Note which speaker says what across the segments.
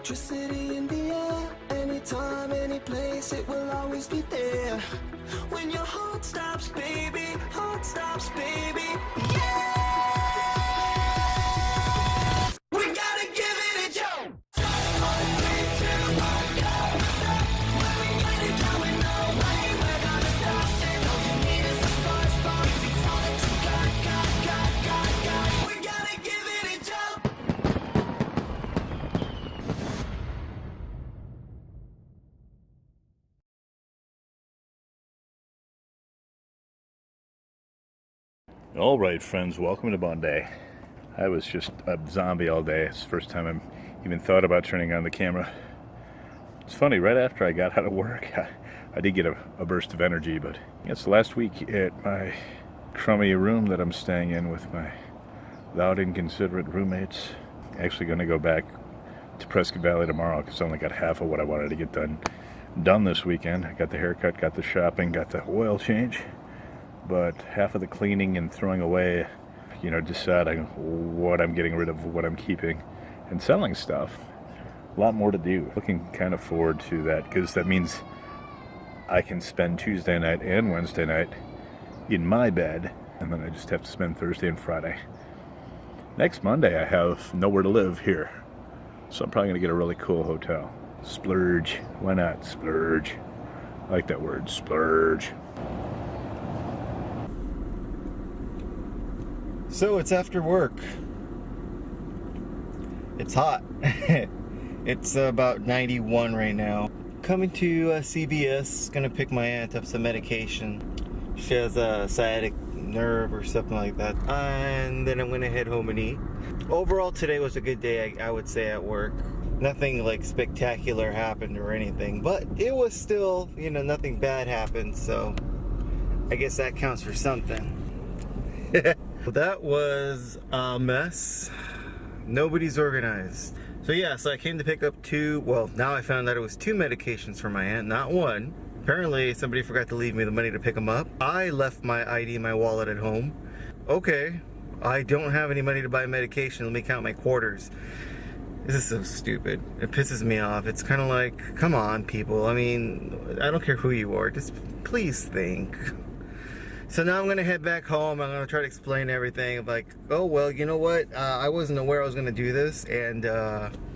Speaker 1: electricity in the air. Anytime, any place, it will always be there. When your heart stops, baby, yeah. We gotta give it a jump. 3, 2, 1, go. When we get it going, no way we're gonna stop. And all you need is a spark. It's all that you got. We gotta give it a jump.
Speaker 2: All right, friends, welcome to Monday. I was just a zombie all day. It's the first time I've even thought about turning on the camera. It's funny, right after I got out of work, I did get a burst of energy, but it's the last week at my crummy room that I'm staying in with my loud, inconsiderate roommates. Actually going to go back to Prescott Valley tomorrow because I only got half of what I wanted to get done this weekend. I got the haircut, got the shopping, got the oil change. But half of the cleaning and throwing away, deciding what I'm getting rid of, what I'm keeping, and selling stuff. A lot more to do. Looking kind of forward to that because that means I can spend Tuesday night and Wednesday night in my bed, and then I just have to spend Thursday and Friday. Next Monday I have nowhere to live here, so I'm probably going to get a really cool hotel. Splurge. Why not splurge? I like that word, splurge.
Speaker 3: So it's after work. It's hot. It's about 91 right now. Coming to CVS, gonna pick my aunt up some medication. She has a sciatic nerve or something like that. And then I'm gonna head home and eat. Overall, today was a good day, I would say, at work. Nothing like spectacular happened or anything, but it was still, nothing bad happened, so I guess that counts for something. That was a mess. Nobody's organized. So I came to pick up now I found out it was 2 medications for my aunt, not 1. Apparently somebody forgot to leave me the money to pick them up. I left my ID, my wallet at home. Okay, I don't have any money to buy medication. Let me count my quarters. This is so stupid. It pisses me off. It's kind of like, come on, people. I mean, I don't care who you are. Just please think. So now I'm going to head back home. I'm going to try to explain everything. Like, oh, well, you know what? I wasn't aware I was going to do this. And,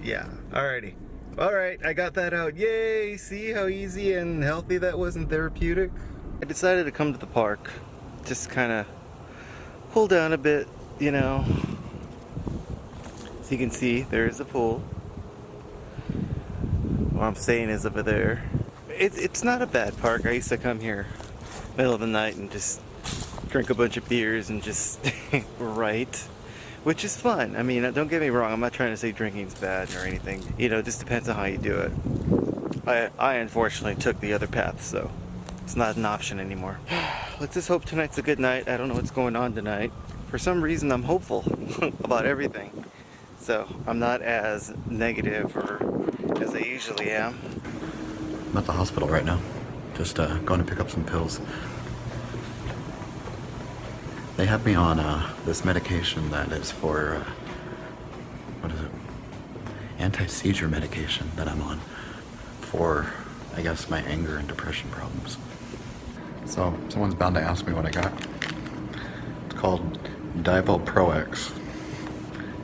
Speaker 3: yeah. Alrighty. Alright, I got that out. Yay! See how easy and healthy that was and therapeutic? I decided to come to the park. Just kind of cool down a bit, So you can see, there's the pool. Where I'm staying is over there. It's not a bad park. I used to come here middle of the night and just drink a bunch of beers and just write, which is fun. I mean, don't get me wrong, I'm not trying to say drinking's bad or anything. It just depends on how you do it. I unfortunately took the other path, so it's not an option anymore. Let's just hope tonight's a good night. I don't know what's going on tonight. For some reason, I'm hopeful about everything. So I'm not as negative as I usually am.
Speaker 4: I'm at the hospital right now. Just going to pick up some pills. They have me on this medication that is for, what is it? Anti-seizure medication that I'm on for, I guess, my anger and depression problems. So someone's bound to ask me what I got. It's called Dival Pro X.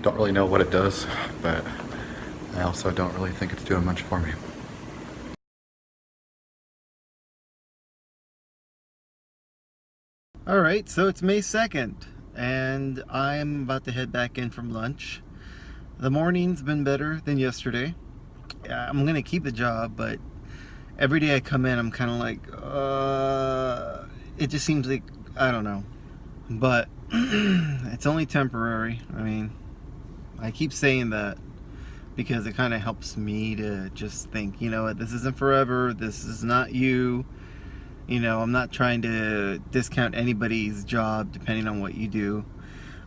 Speaker 4: Don't really know what it does, but I also don't really think it's doing much for me.
Speaker 3: Alright, so it's May 2nd, and I'm about to head back in from lunch. The morning's been better than yesterday. I'm going to keep the job, but every day I come in, I'm kind of like, it just seems like, I don't know. But it's only temporary. I mean, I keep saying that because it kind of helps me to just think, this isn't forever, this is not you. I'm not trying to discount anybody's job depending on what you do.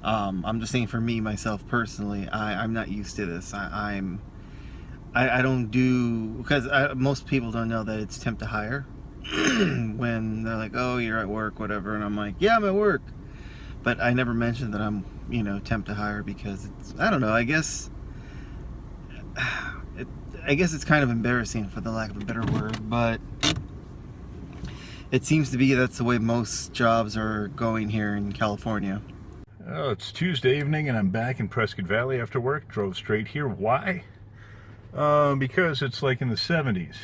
Speaker 3: I'm just saying for me, myself personally, I'm not used to this. I don't do, because most people don't know that it's temp to hire. When they're like, oh, you're at work, whatever. And I'm like, yeah, I'm at work. But I never mentioned that I'm, temp to hire because it's, I don't know, I guess I guess it's kind of embarrassing for the lack of a better word, but it seems to be that's the way most jobs are going here in California.
Speaker 2: Oh, it's Tuesday evening and I'm back in Prescott Valley after work. Drove straight here. Why? Because it's like in the 70s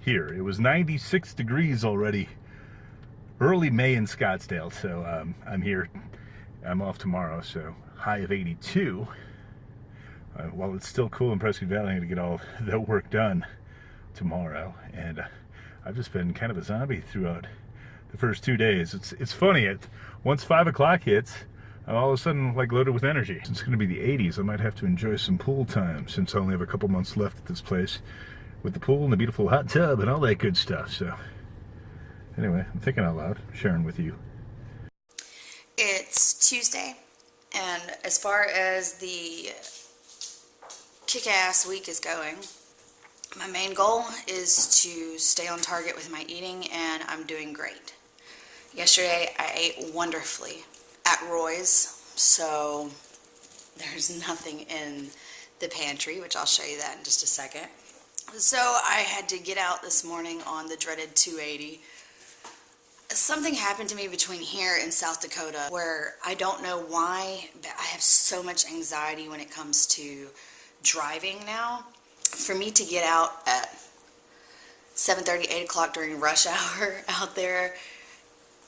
Speaker 2: here. It was 96 degrees already early May in Scottsdale, so I'm here. I'm off tomorrow, so high of 82. While it's still cool in Prescott Valley, I'm going to get all the work done tomorrow, and I've just been kind of a zombie throughout the first 2 days. It's funny, once 5 o'clock hits, I'm all of a sudden like loaded with energy. It's going to be the 80s. I might have to enjoy some pool time since I only have a couple months left at this place with the pool and the beautiful hot tub and all that good stuff. So anyway, I'm thinking out loud, sharing with you.
Speaker 5: It's Tuesday, and as far as the kick-ass week is going, my main goal is to stay on target with my eating, and I'm doing great. Yesterday, I ate wonderfully at Roy's, so there's nothing in the pantry, which I'll show you that in just a second. So I had to get out this morning on the dreaded 280. Something happened to me between here and South Dakota where I don't know why, but I have so much anxiety when it comes to driving now. For me to get out at 7:30, 8 o'clock during rush hour out there,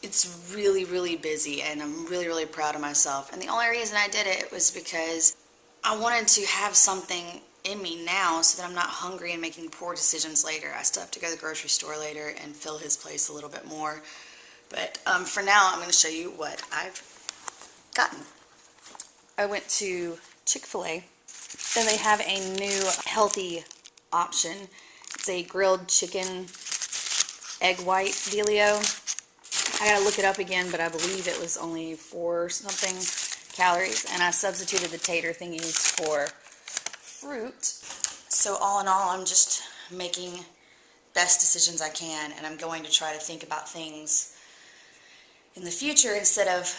Speaker 5: it's really, really busy, and I'm really, really proud of myself. And the only reason I did it was because I wanted to have something in me now so that I'm not hungry and making poor decisions later. I still have to go to the grocery store later and fill his place a little bit more. But for now, I'm going to show you what I've gotten. I went to Chick-fil-A, and they have a new healthy option. It's a grilled chicken egg white dealio. I got to look it up again, but I believe it was only 4 something calories, and I substituted the tater thingies for fruit. So all in all, I'm just making best decisions I can, and I'm going to try to think about things in the future instead of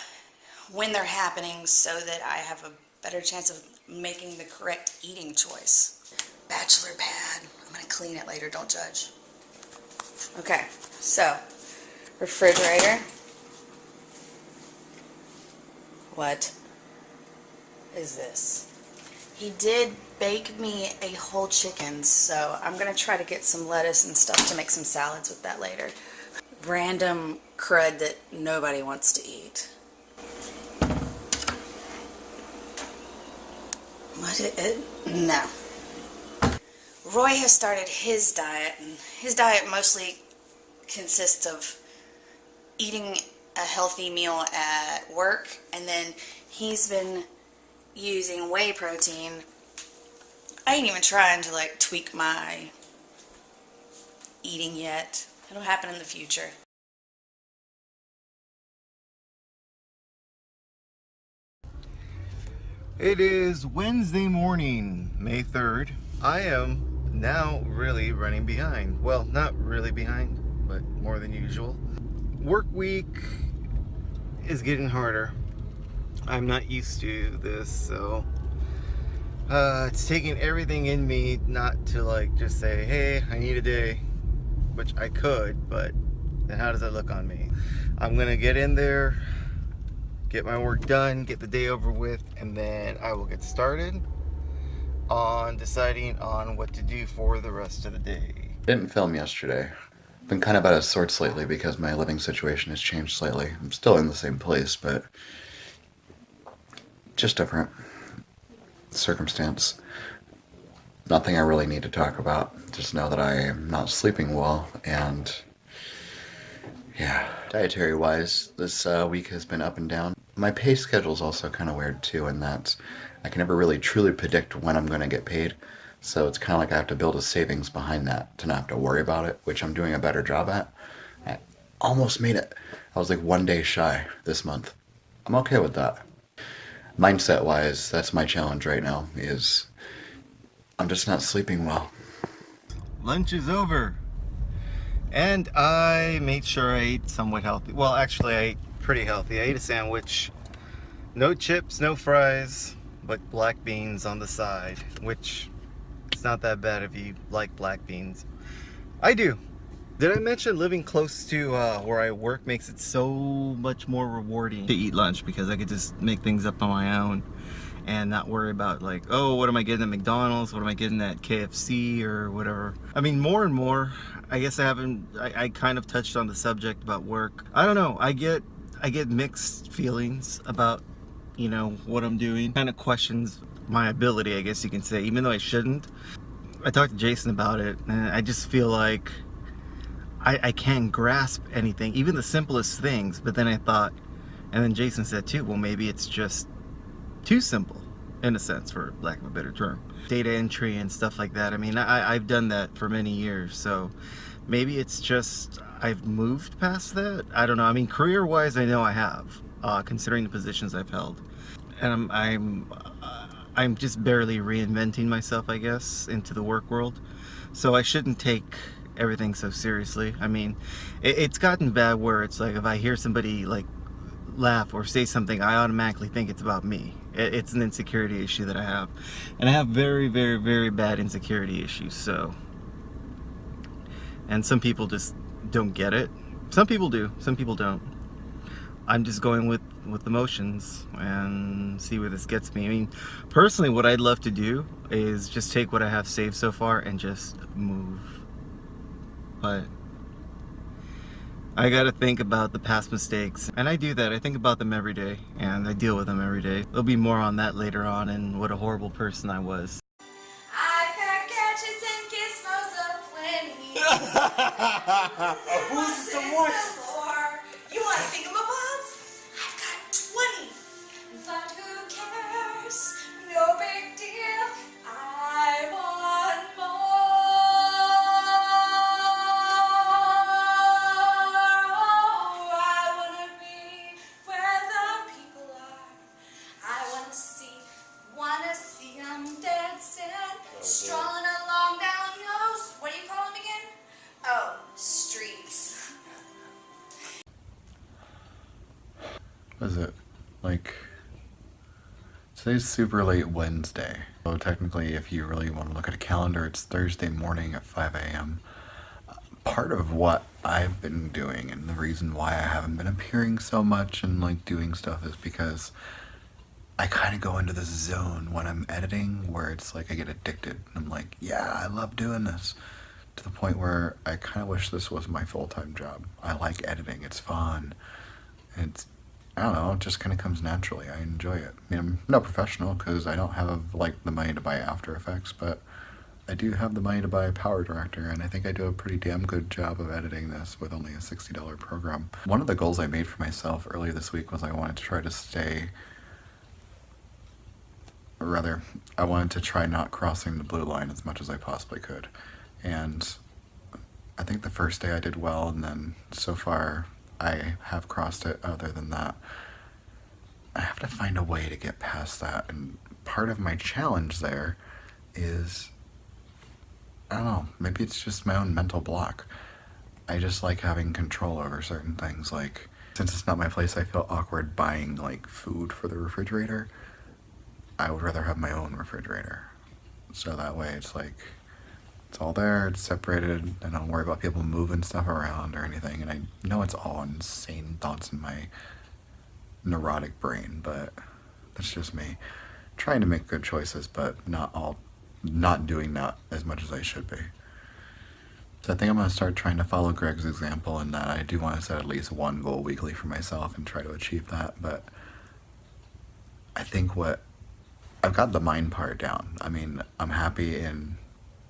Speaker 5: when they're happening so that I have a better chance of making the correct eating choice. Bachelor pad. I'm going to clean it later, don't judge. Okay, so refrigerator. What is this? He did bake me a whole chicken, so I'm going to try to get some lettuce and stuff to make some salads with that later. Random crud that nobody wants to eat. No. Roy has started his diet, and his diet mostly consists of eating a healthy meal at work, and then he's been using whey protein. I ain't even trying to like tweak my eating yet. It'll happen in the future.
Speaker 3: It is Wednesday morning, May 3rd. I am now really running behind. Well, not really behind, but more than usual. Work week is getting harder. I'm not used to this, so it's taking everything in me not to like just say, hey, I need a day, which I could, but then how does that look on me? I'm gonna get in there, get my work done, get the day over with, and then I will get started on deciding on what to do for the rest of the day.
Speaker 4: Didn't film yesterday. Been kind of out of sorts lately because my living situation has changed slightly. I'm still in the same place, but just different circumstance. Nothing I really need to talk about. Just know that I am not sleeping well, and yeah. Dietary wise, this week has been up and down. My pay schedule is also kind of weird too, in that I can never really truly predict when I'm going to get paid. So it's kind of like I have to build a savings behind that to not have to worry about it, which I'm doing a better job at. I almost made it. I was like 1 day shy this month. I'm okay with that. Mindset wise, that's my challenge right now, is I'm just not sleeping well.
Speaker 3: Lunch is over, and I made sure I ate somewhat healthy. Well, actually, I ate pretty healthy. I ate a sandwich, no chips, no fries, but black beans on the side, which It's not that bad if you like black beans. I do. Did I mention living close to where I work makes it so much more rewarding to eat lunch, because I could just make things up on my own and not worry about like, oh, what am I getting at McDonald's? What am I getting at KFC or whatever? I mean, more and more, I guess I kind of touched on the subject about work. I don't know. I get mixed feelings about, you know, what I'm doing. Kind of questions my ability, I guess you can say, even though I shouldn't. I talked to Jason about it, and I just feel like I can't grasp anything, even the simplest things. But then I thought, and then Jason said too, well, maybe it's just too simple, in a sense, for lack of a better term. Data entry and stuff like that. I mean, I've done that for many years, so maybe it's just I've moved past that. I don't know. I mean, career-wise, I know I have, considering the positions I've held, and I'm just barely reinventing myself, I guess, into the work world. So I shouldn't take everything so seriously. I mean, it's gotten bad where it's like if I hear somebody like laugh or say something, I automatically think it's about me. It's an insecurity issue that I have, and I have very, very, very bad insecurity issues. So, and some people just don't get it. Some people do, some people don't. I'm just going with the motions and see where this gets me. I mean, personally, what I'd love to do is just take what I have saved so far and just move. But I gotta think about the past mistakes, and I do that. I think about them every day, and I deal with them every day. There'll be more on that later on, and what a horrible person I was.
Speaker 5: I've got gadgets and gizmos aplenty.
Speaker 3: Who's some what?
Speaker 5: You want thingamabobs? I've got 20. But who cares? No big deal. I want more. Oh, I wanna be where the people are. I wanna see 'em dancing, strolling along down those, what do you call them again? Oh, streets.
Speaker 4: What is it? Like, today's super late Wednesday. So technically, if you really want to look at a calendar, it's Thursday morning at 5 a.m. Part of what I've been doing, and the reason why I haven't been appearing so much and like doing stuff, is because I kind of go into this zone when I'm editing where it's like I get addicted. I'm like, yeah, I love doing this, to the point where I kind of wish this was my full-time job. I like editing. It's fun. It's, I don't know, it just kind of comes naturally. I enjoy it. I mean, I'm no professional because I don't have like the money to buy After Effects, but I do have the money to buy a Power Director, and I think I do a pretty damn good job of editing this with only a $60 program. One of the goals I made for myself earlier this week was I wanted to try to stay, or rather, I wanted to try not crossing the blue line as much as I possibly could. And I think the first day I did well, and then so far I have crossed it. Other than that, I have to find a way to get past that. And part of my challenge there is, I don't know, maybe it's just my own mental block. I just like having control over certain things. Like, since it's not my place, I feel awkward buying like food for the refrigerator. I would rather have my own refrigerator. So that way it's like, it's all there, it's separated, I don't worry about people moving stuff around or anything. And I know it's all insane thoughts in my neurotic brain, but that's just me trying to make good choices, but not doing that as much as I should be. So I think I'm going to start trying to follow Greg's example in that I do want to set at least one goal weekly for myself and try to achieve that. But I think I've got the mind part down. I mean, I'm happy in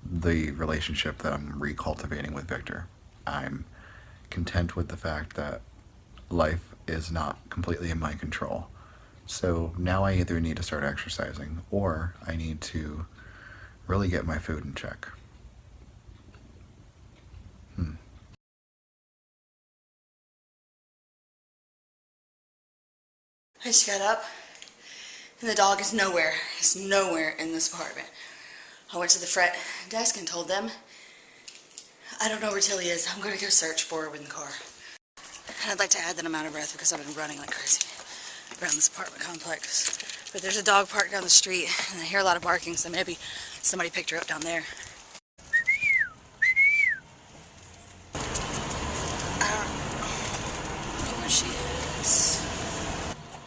Speaker 4: the relationship that I'm recultivating with Victor. I'm content with the fact that life is not completely in my control. So now I either need to start exercising or I need to really get my food in check.
Speaker 5: I just got up, and the dog is nowhere. It's nowhere in this apartment. I went to the front desk and told them, I don't know where Tilly is. I'm going to go search for her in the car. And I'd like to add that I'm out of breath because I've been running like crazy around this apartment complex But there's a dog parked down the street, and I hear a lot of barking, so maybe somebody picked her up down there. I don't know where she is.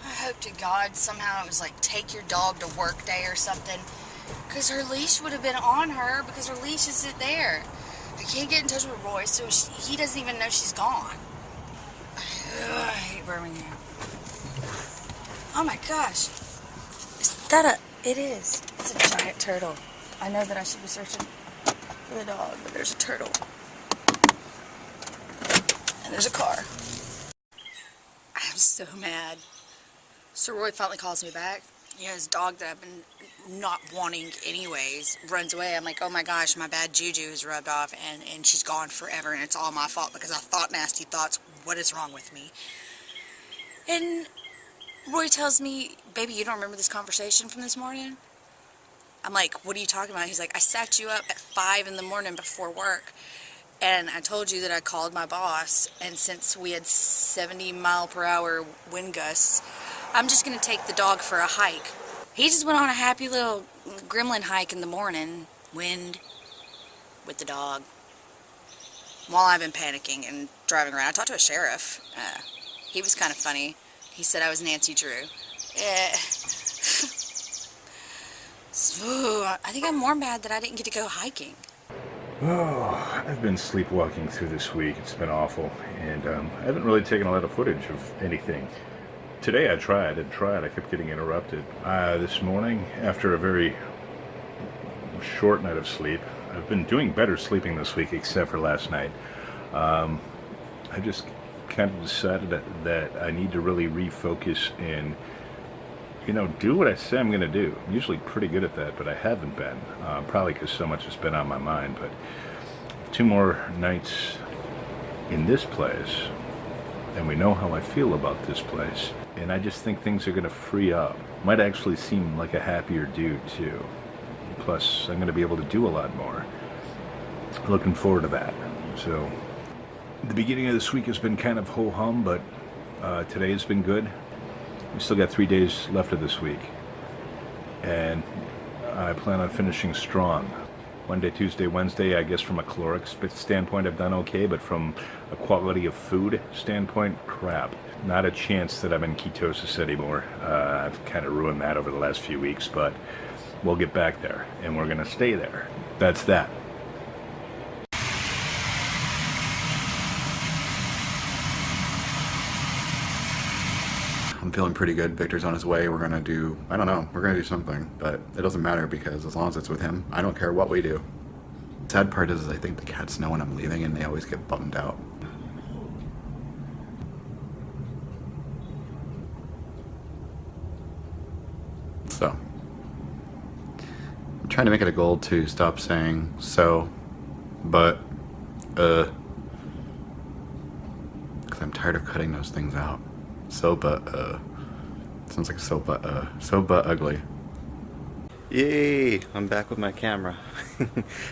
Speaker 5: I hope to God somehow it was like take your dog to work day or something, because her leash would have been on her because her leash isn't there. I can't get in touch with Roy, so he doesn't even know she's gone. Ugh, I hate Birmingham. Oh my gosh. Is that a... It is. It's a giant turtle. I know that I should be searching for the dog, but there's a turtle. And there's a car. I'm so mad. So Roy finally calls me back. You know, his dog that I've been not wanting anyways runs away. I'm like, oh my gosh, my bad juju is rubbed off, and she's gone forever, and it's all my fault because I thought nasty thoughts. What is wrong with me? And Roy tells me, baby, you don't remember this conversation from this morning? I'm like, what are you talking about? He's like, I sat you up at 5 in the morning before work, and I told you that I called my boss, and since we had 70-mile-per-hour wind gusts, I'm just going to take the dog for a hike. He just went on a happy little gremlin hike in the morning, wind, with the dog, while I've been panicking and driving around. I talked to a sheriff. He was kind of funny. He said I was Nancy Drew. So, I think I'm more mad that I didn't get to go hiking.
Speaker 2: Oh, I've been sleepwalking through this week. It's been awful, and I haven't really taken a lot of footage of anything. Today I tried. I kept getting interrupted. This morning, after a very short night of sleep, I've been doing better sleeping this week, except for last night. I just kind of decided that I need to really refocus and, you know, do what I say I'm going to do. I'm usually pretty good at that, but I haven't been. Probably because so much has been on my mind. But 2 more nights in this place, and we know how I feel about this place. And I just think things are going to free up. Might actually seem like a happier dude, too. Plus, I'm going to be able to do a lot more. Looking forward to that. So, the beginning of this week has been kind of ho-hum, but today has been good. We still got 3 days left of this week. And I plan on finishing strong. Monday, Tuesday, Wednesday, I guess from a caloric standpoint I've done okay, but from a quality of food standpoint, crap. Not a chance that I'm in ketosis anymore. I've kind of ruined that over the last few weeks, but we'll get back there, and we're going to stay there. That's that.
Speaker 4: I'm feeling pretty good. Victor's on his way. We're gonna do, I don't know, we're gonna do something, but it doesn't matter because as long as it's with him, I don't care what we do. The sad part is I think the cats know when I'm leaving and they always get bummed out. So, I'm trying to make it a goal to stop saying so, but, because I'm tired of cutting those things out. So but sounds like so but ugly.
Speaker 3: Yay! I'm back with my camera.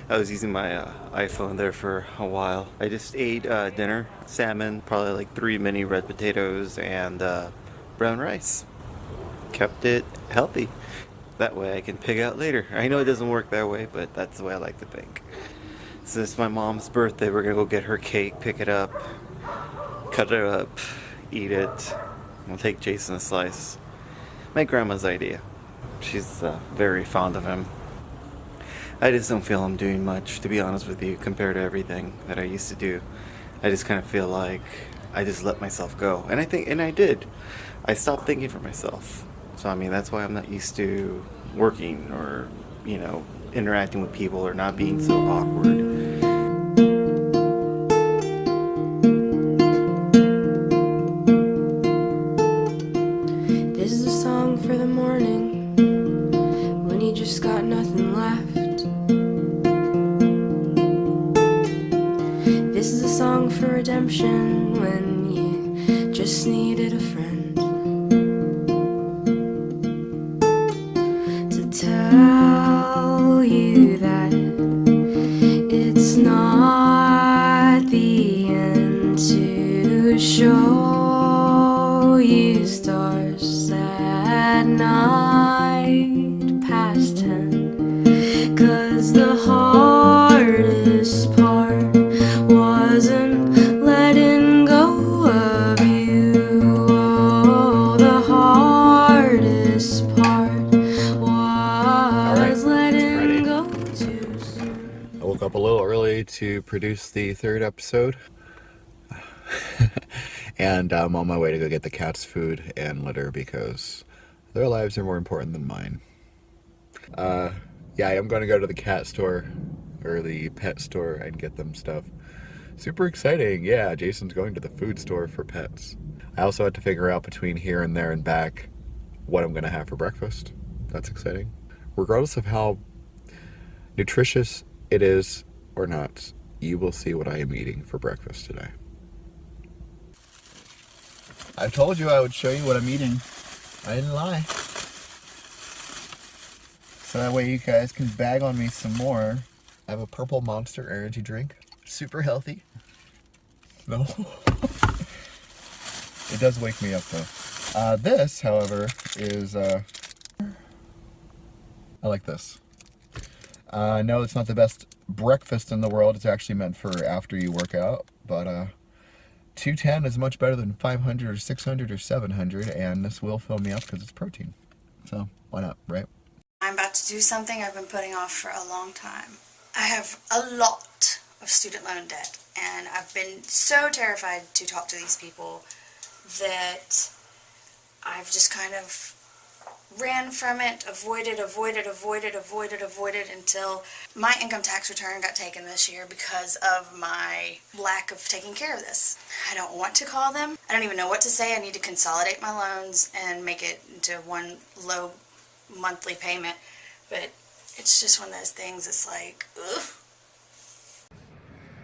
Speaker 3: I was using my iPhone there for a while. I just ate dinner, salmon, probably like 3 mini red potatoes, and brown rice. Kept it healthy. That way I can pig out later. I know it doesn't work that way, but that's the way I like to think. So it's my mom's birthday. We're gonna go get her cake, pick it up, cut it up, eat it. We'll take Jason a slice. My grandma's idea. She's very fond of him. I just don't feel I'm doing much, to be honest with you, compared to everything that I used to do. I just kind of feel like I just let myself go. And I did. I stopped thinking for myself. So, I mean, that's why I'm not used to working or, you know, interacting with people or not being so awkward.
Speaker 6: For the morning when you just got nothing left. This is a song for redemption when you just needed a friend to tell you that it's not the end, to show you stars at night. the hardest part wasn't letting go of you. Oh, the hardest part was letting go too soon.
Speaker 4: I woke up a little early to produce the third episode. And I'm on my way to go get the cats food and litter because their lives are more important than mine. Yeah, I am going to go to the cat store or the pet store and get them stuff. Super exciting. Yeah, Jason's going to the food store for pets. I also had to figure out between here and there and back what I'm going to have for breakfast. That's exciting. Regardless of how nutritious it is or not, you will see what I am eating for breakfast today. I told you I would show you what I'm eating. I didn't lie. So that way you guys can bag on me some more. I have a purple Monster energy drink. Super healthy. No. It does wake me up though. This, however, is I like this. No, it's not the best breakfast in the world. It's actually meant for after you work out, but 210 is much better than 500 or 600 or 700, and this will fill me up because it's protein. So why not, right?
Speaker 5: I'm about to do something I've been putting off for a long time. I have a lot of student loan debt, and I've been so terrified to talk to these people that I've just kind of ran from it, avoided until my income tax return got taken this year because of my lack of taking care of this. I don't want to call them. I don't even know what to say. I need to consolidate my loans and make it into one low monthly payment, but it's just one of those things. It's like, ugh.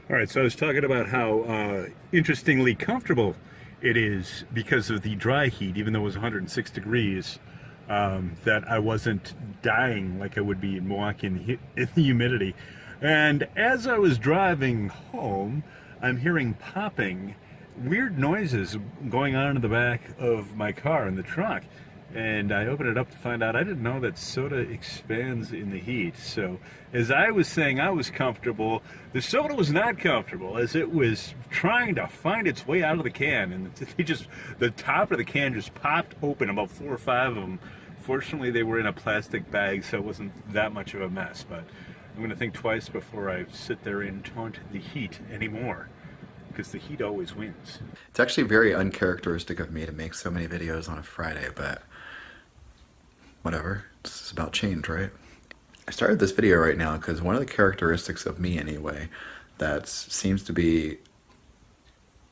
Speaker 2: All right, so I was talking about how interestingly comfortable it is because of the dry heat, even though it was 106 degrees, that I wasn't dying like I would be in Milwaukee in the humidity. And as I was driving home, I'm hearing popping, weird noises going on in the back of my car in the trunk. And I opened it up to find out I didn't know that soda expands in the heat. So as I was saying I was comfortable, the soda was not comfortable as it was trying to find its way out of the can. And the top of the can just popped open, about 4 or 5 of them. Fortunately, they were in a plastic bag, so it wasn't that much of a mess. But I'm going to think twice before I sit there and taunt the heat anymore, because the heat always wins.
Speaker 4: It's actually very uncharacteristic of me to make so many videos on a Friday, but whatever. It's about change, right? I started this video right now because one of the characteristics of me anyway that seems to be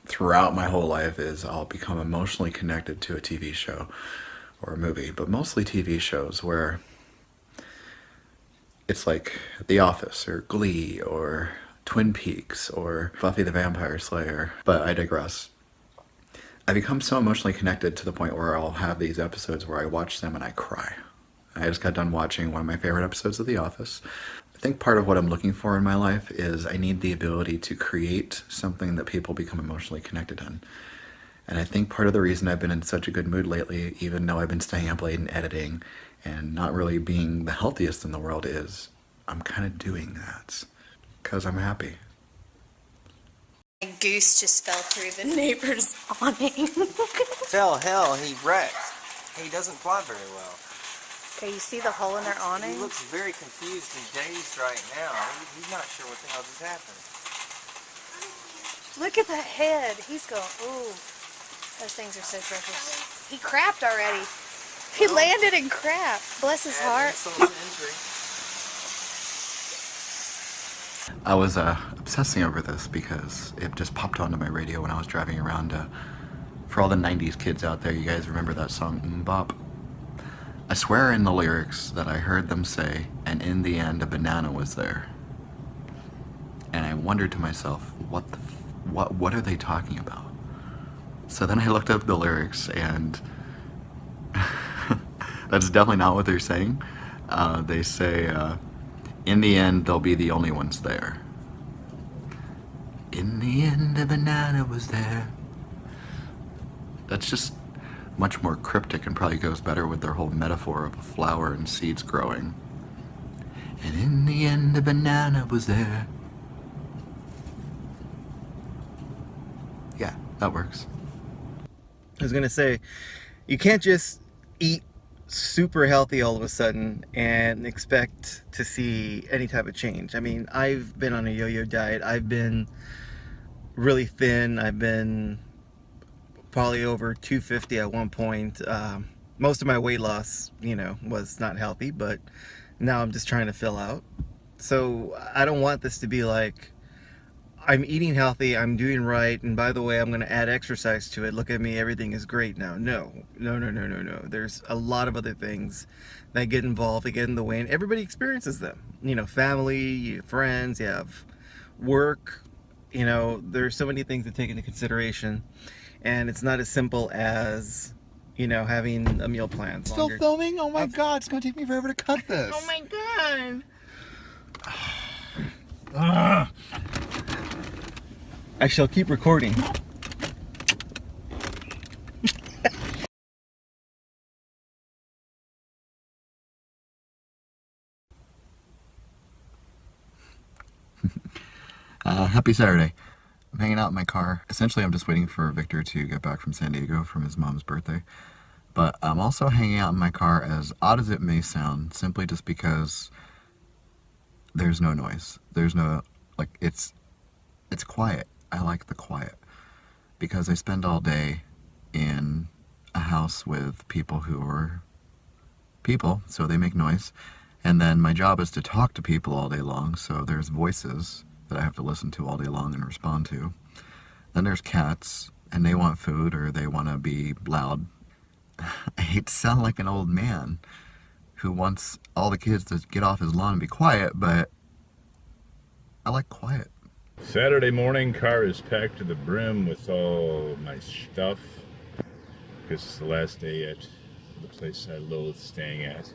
Speaker 4: throughout my whole life is I'll become emotionally connected to a TV show or a movie, but mostly TV shows where it's like The Office or Glee or Twin Peaks or Buffy the Vampire Slayer, but I digress. I become so emotionally connected to the point where I'll have these episodes where I watch them and I cry. I just got done watching one of my favorite episodes of The Office. I think part of what I'm looking for in my life is I need the ability to create something that people become emotionally connected in. And I think part of the reason I've been in such a good mood lately, even though I've been staying up late and editing and not really being the healthiest in the world, is I'm kind of doing that because I'm happy.
Speaker 5: My goose just fell through the neighbor's awning.
Speaker 7: Fell, hell, he wrecked. He doesn't fly very well.
Speaker 5: Okay, you see the hole in their awning?
Speaker 7: He looks very confused and dazed right now. He's not sure what the hell just happened.
Speaker 5: Look at that head. He's going, ooh. Those things are so precious. He crapped already. He landed and crapped. Bless his heart.
Speaker 4: I was obsessing over this because it just popped onto my radio when I was driving around. For all the 90s kids out there, you guys remember that song, Bop? I swear in the lyrics that I heard them say, and in the end a banana was there. And I wondered to myself, what are they talking about? So then I looked up the lyrics, and that's definitely not what they're saying. They say, in the end, they'll be the only ones there. In the end, a banana was there. That's just much more cryptic and probably goes better with their whole metaphor of a flower and seeds growing. And in the end, a banana was there. Yeah, that works.
Speaker 3: I was gonna say, you can't just eat super healthy all of a sudden and expect to see any type of change. I mean, I've been on a yo-yo diet. I've been really thin. I've been probably over 250 at one point. Most of my weight loss, was not healthy, but now I'm just trying to fill out. So I don't want this to be like, I'm eating healthy, I'm doing right, and by the way, I'm going to add exercise to it. Look at me, everything is great now. No. There's a lot of other things that get involved, that get in the way, and everybody experiences them. Family, friends, you have work, there's so many things to take into consideration, and it's not as simple as, having a meal plan.
Speaker 4: Still filming? Oh my god, it's going to take me forever to cut this.
Speaker 3: Oh my god! I shall keep recording.
Speaker 4: Happy Saturday. I'm hanging out in my car. Essentially, I'm just waiting for Victor to get back from San Diego from his mom's birthday. But I'm also hanging out in my car, as odd as it may sound, simply just because there's no noise. There's no, it's quiet. I like the quiet because I spend all day in a house with people who are people, so they make noise. And then my job is to talk to people all day long, so there's voices that I have to listen to all day long and respond to. Then there's cats, and they want food or they want to be loud. I hate to sound like an old man who wants all the kids to get off his lawn and be quiet, but I like quiet.
Speaker 2: Saturday morning, car is packed to the brim with all my stuff because it's the last day at the place I loathe staying at.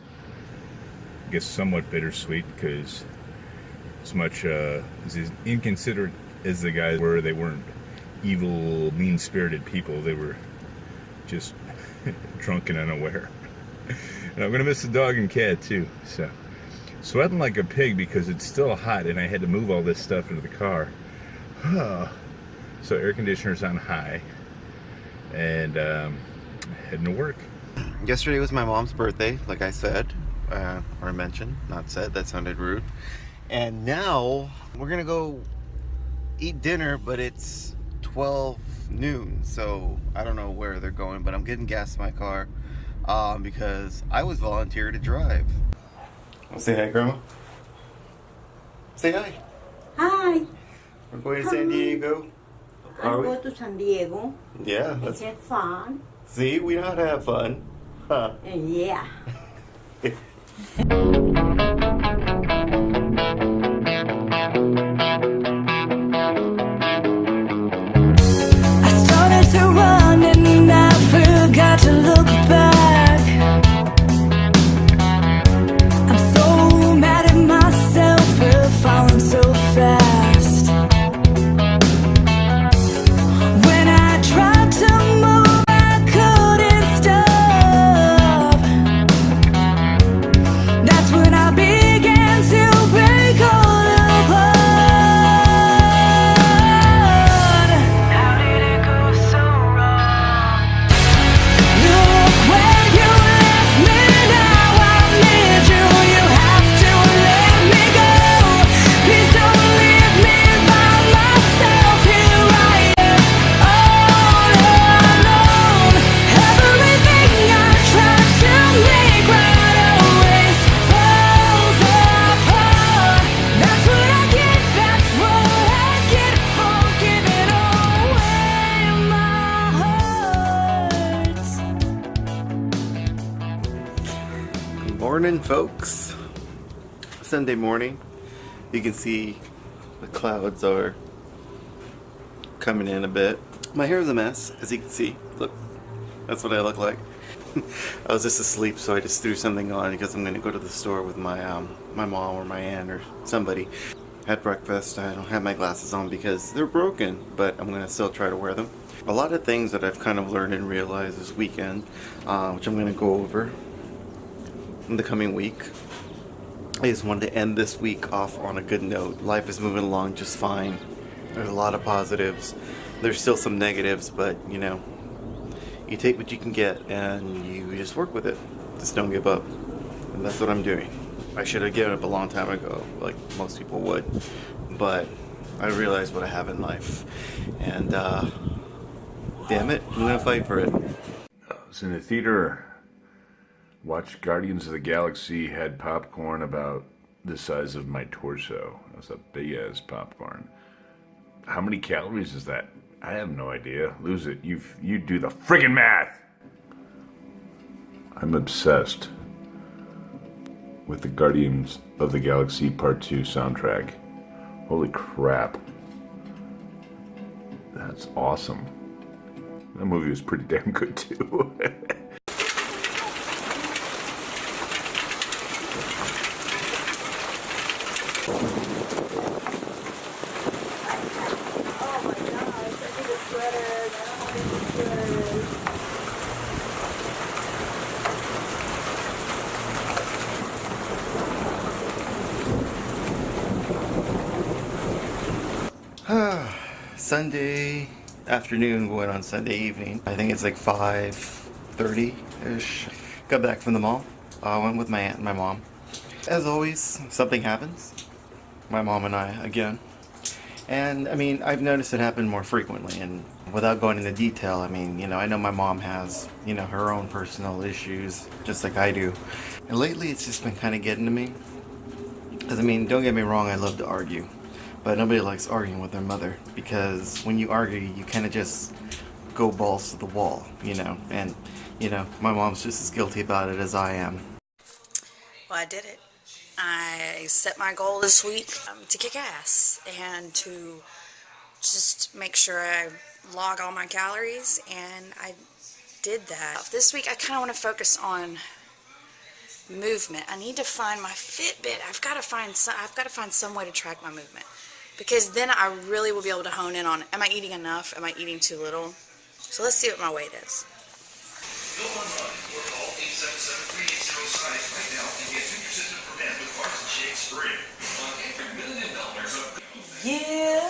Speaker 2: I guess somewhat bittersweet because as much as inconsiderate as the guys were, they weren't evil, mean-spirited people. They were just drunk and unaware. And I'm gonna miss the dog and cat too. So sweating like a pig because it's still hot and I had to move all this stuff into the car. So air conditioner's on high and heading to work.
Speaker 3: Yesterday was my mom's birthday, like I said, or I mentioned, not said, that sounded rude. And now we're gonna go eat dinner, but it's 12 noon, so I don't know where they're going, but I'm getting gas in my car because I was volunteered to drive. Say hi, Grandma. Say hi.
Speaker 8: Hi,
Speaker 3: We're going to San Diego. Are
Speaker 8: I'm
Speaker 3: we?
Speaker 8: going to San Diego.
Speaker 3: Yeah.
Speaker 8: Let's have fun.
Speaker 3: See, we know how to have fun. Huh.
Speaker 8: And yeah.
Speaker 6: I started to run and I forgot to look back. I'm so mad at myself for falling so fast. When I tried to move, I couldn't stop. That's when I began to break all apart. How did it go so wrong? Look where you left me, now I need you. You have to let me go. Please don't leave me by myself. Here I am, all alone. Everything I tried to make right always falls apart. That's what I get, that's what I get for giving away my heart.
Speaker 3: Good morning, folks. Sunday morning. You can see the clouds are coming in a bit. My hair is a mess, as you can see. Look, that's what I look like. I was just asleep, so I just threw something on because I'm going to go to the store with my my mom or my aunt or somebody. Had breakfast. I don't have my glasses on because they're broken, but I'm going to still try to wear them. A lot of things that I've kind of learned and realized this weekend, which I'm going to go over in the coming week. I just wanted to end this week off on a good note. Life is moving along just fine. There's a lot of positives. There's still some negatives, but you know, you take what you can get and you just work with it. Just don't give up. And that's what I'm doing. I should have given up a long time ago, like most people would. But I realized what I have in life. And damn it, I'm gonna fight for it.
Speaker 2: I was in the theater, watched Guardians of the Galaxy, had popcorn about the size of my torso. That's a big ass popcorn. How many calories is that? I have no idea. Lose it. You do the friggin' math. I'm obsessed with the Guardians of the Galaxy Part 2 soundtrack. Holy crap. That's awesome. That movie was pretty damn good too.
Speaker 3: Sunday afternoon going on Sunday evening. I think it's like 5:30-ish. Got back from the mall. Went with my aunt and my mom. As always, something happens. My mom and I again. And I mean, I've noticed it happen more frequently, and without going into detail, I mean, you know, I know my mom has, you know, her own personal issues, just like I do. And lately it's just been kind of getting to me. Because I mean, don't get me wrong, I love to argue. But nobody likes arguing with their mother, because when you argue, you kind of just go balls to the wall, you know. And, you know, my mom's just as guilty about it as I am.
Speaker 5: Well, I did it. I set my goal this week to kick ass and to just make sure I log all my calories, and I did that. This week I kind of want to focus on movement. I need to find my Fitbit. I've got to find some way to track my movement, because then I really will be able to hone in on, am I eating enough? Am I eating too little? So let's see what my weight is.
Speaker 9: Go online or call 877-380-SIZE right now and get 2% for men with bars and shakes free. On every $1 million of...
Speaker 5: Yeah.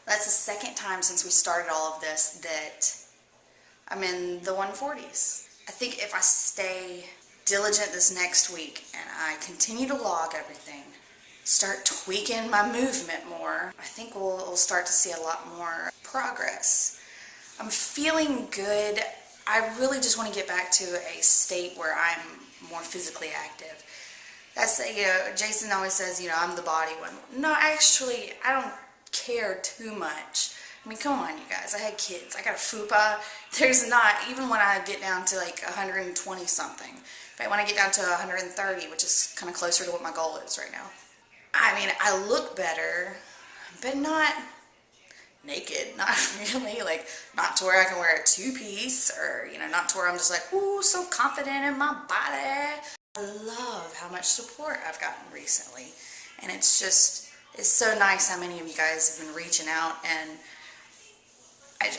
Speaker 5: That's the second time since we started all of this that I'm in the 140s. I think if I stay diligent this next week and I continue to log everything, start tweaking my movement more, I think we'll start to see a lot more progress. I'm feeling good. I really just want to get back to a state where I'm more physically active. That's, you know, Jason always says, you know, I'm the body one. No, actually, I don't care too much. I mean, come on, you guys. I had kids. I got a fupa. There's not, even when I get down to like 120 something, but when I get down to 130, which is kind of closer to what my goal is right now, I mean, I look better, but not naked, not really, like, not to where I can wear a two-piece, or, you know, not to where I'm just like, ooh, so confident in my body. I love how much support I've gotten recently, and it's just, it's so nice how many of you guys have been reaching out, and I'm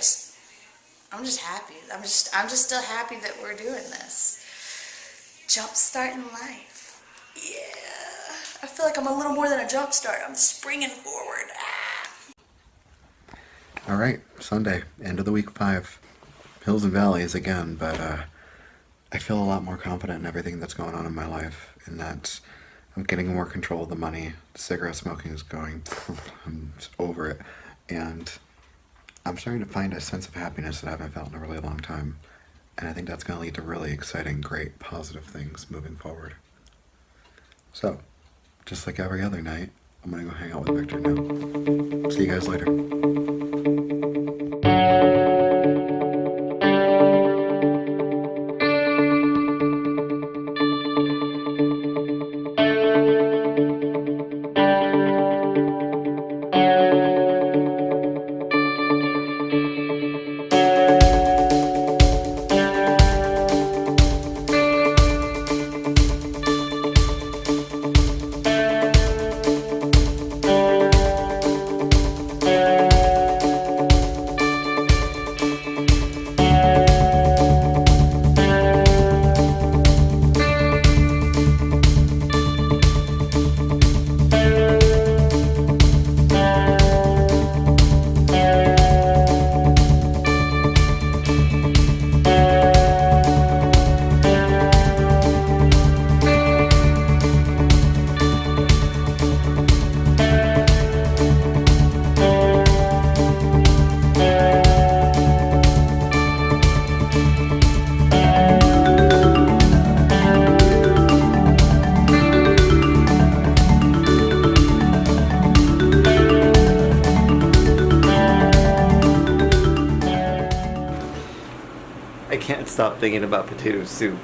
Speaker 5: just happy. I'm just still happy that we're doing this. Jump-starting life. Yeah. I feel like I'm a little more than a jump start. I'm springing forward.
Speaker 4: All right, Sunday, end of the week 5. Hills and valleys again, but I feel a lot more confident in everything that's going on in my life, and that I'm getting more control of the money. The cigarette smoking is going, I'm just over it, and I'm starting to find a sense of happiness that I haven't felt in a really long time, and I think that's going to lead to really exciting, great, positive things moving forward. So, just like every other night, I'm going to go hang out with Victor now. See you guys later.
Speaker 3: stop thinking about potato soup.